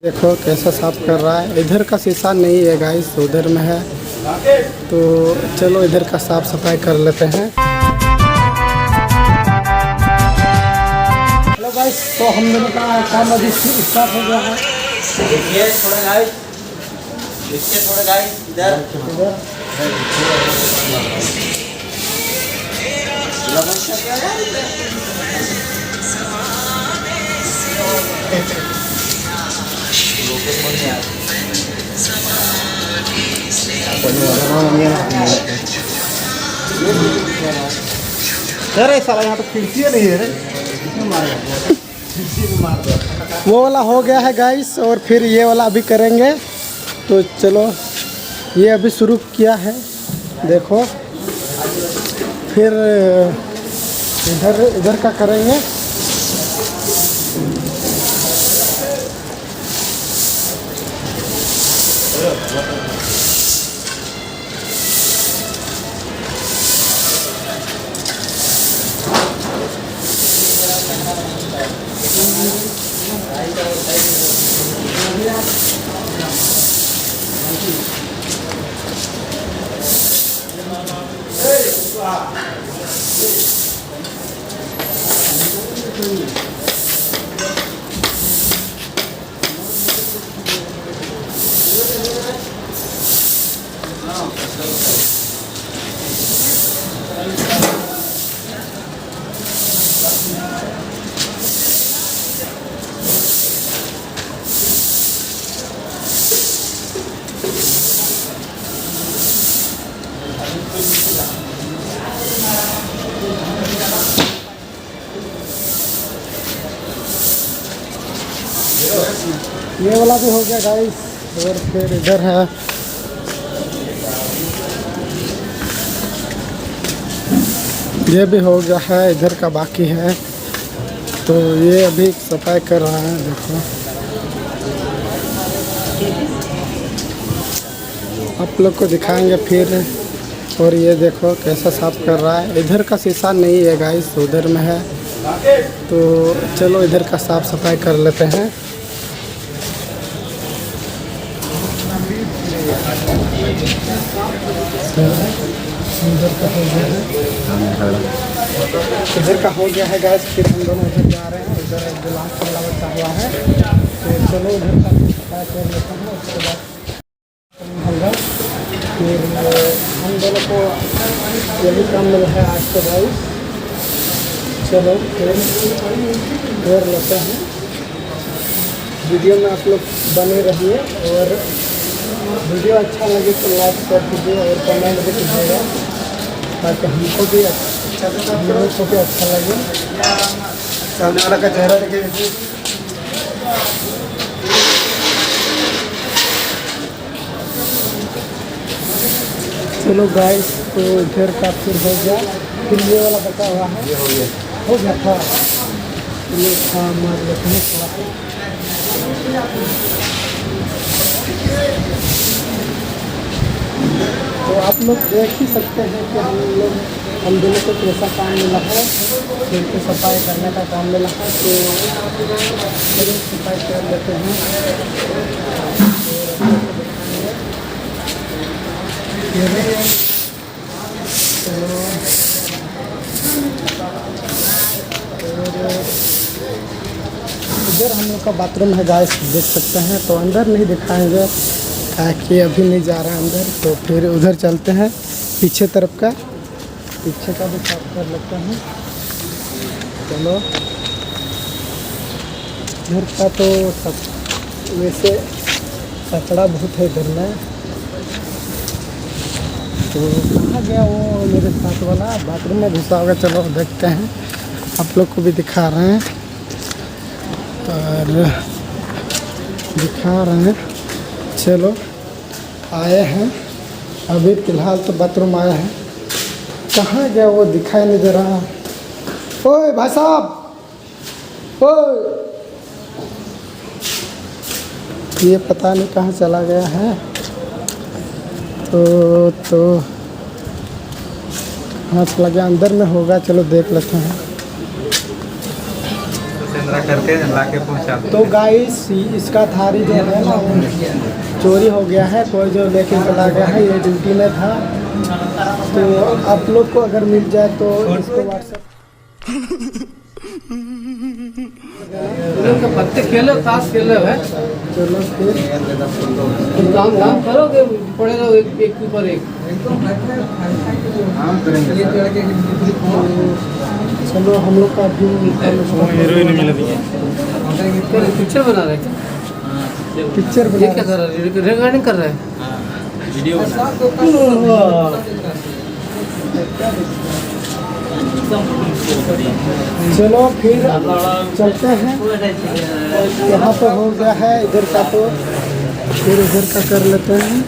देखो कैसा साफ कर रहा है। इधर का शीशा नहीं है गाइस, उधर में है। तो चलो इधर का साफ सफाई कर लेते हैं। हेलो गाइस, तो हम दोनों का काम अभी स्टार्ट हो गया है। देखिए थोड़ा गाइस, देखिए थोड़ा गाइस इधर अरे साला यहाँ तो खिड़की नहीं है रे। वो वाला हो गया है गाइस, और फिर ये वाला अभी करेंगे। तो चलो ये अभी शुरू किया है, देखो। फिर इधर इधर का करेंगे। ये वाला भी हो गया गाइस, और फिर इधर है। ये भी हो गया है, इधर का बाकी है। तो ये अभी सफाई कर रहा है, देखो। आप लोग को दिखाएंगे फिर। और ये देखो कैसा साफ कर रहा है। इधर का शीशा नहीं है गाइस, उधर में है। तो चलो इधर का साफ सफाई कर लेते हैं। इधर का हो गया है, इधर का हो गया है गैस। फिर हम दोनों उधर जा रहे हैं। इधर एक गिलास वाला बचा हुआ है, तो चलो उधर का सफाई कर लेते हैं। उसके बाद होगा। फिर हम दोनों को यही काम मिला है आज के भाई। चलो फिर लेते हैं। वीडियो में आप लोग बने रहिए, और वीडियो अच्छा लगे तो लाइक कर दीजिए और कमेंट भी कीजिएगा, ताकि हमको भी अच्छा लगे। सामने वाला का चेहरा देखिए। चलो गाइस, तो इधर का फिर हो गया। फिर ये वाला बचा हुआ है, हो गया था। ये मार लेते हैं थोड़ा सा। तो आप लोग देख ही सकते हैं कि हम दोनों को कैसा काम मिला है। फिर की सफाई करने का काम मिला है, तो चलिए सफाई कर लेते हैं। इधर हम लोग का बाथरूम है गाइस, देख सकते हैं। तो अंदर नहीं दिखाएंगे कि अभी नहीं जा रहा है अंदर। तो फिर उधर चलते हैं, पीछे तरफ का, पीछे का भी साफ कर लेते हैं। चलो इधर का तो सब वैसे कचड़ा बहुत है इधर में। तो कहाँ गया वो मेरे साथ वाला? बाथरूम में घुसा होगा। चलो देखते हैं, आप लोग को भी दिखा रहे हैं और दिखा रहे हैं। चलो आए हैं अभी फ़िलहाल तो बाथरूम आया है। कहाँ गया वो? दिखाई नहीं दे रहा। ओए भाई साहब, ओए, ये पता नहीं कहाँ चला गया है। तो हाँ चला गया, अंदर में होगा। चलो देख लेते हैं। कैमरा करके ला के पहुँचा। तो गाइस इसका थारी जो है ना वो चोरी हो गया है, कोई जो लेके चला गया है, ये ड्यूटी में था। तो आप लोग को अगर मिल जाए तो इसको व्हाट्सएप पत्ते खेलो, ताश खेल रहे हैं। चलो फिर काम करोगे, पड़े रहो एक के ऊपर एक। चलो हम लोग का भी हीरोइन मिल रही है। पिक्चर बना रहे थे, पिक्चर ये बना क्या कर रहा है? रिकॉर्डिंग कर रहा है। वीडियो चलो फिर चलते हैं। यहाँ पे हो गया है इधर का, तो फिर इधर का कर लेते हैं।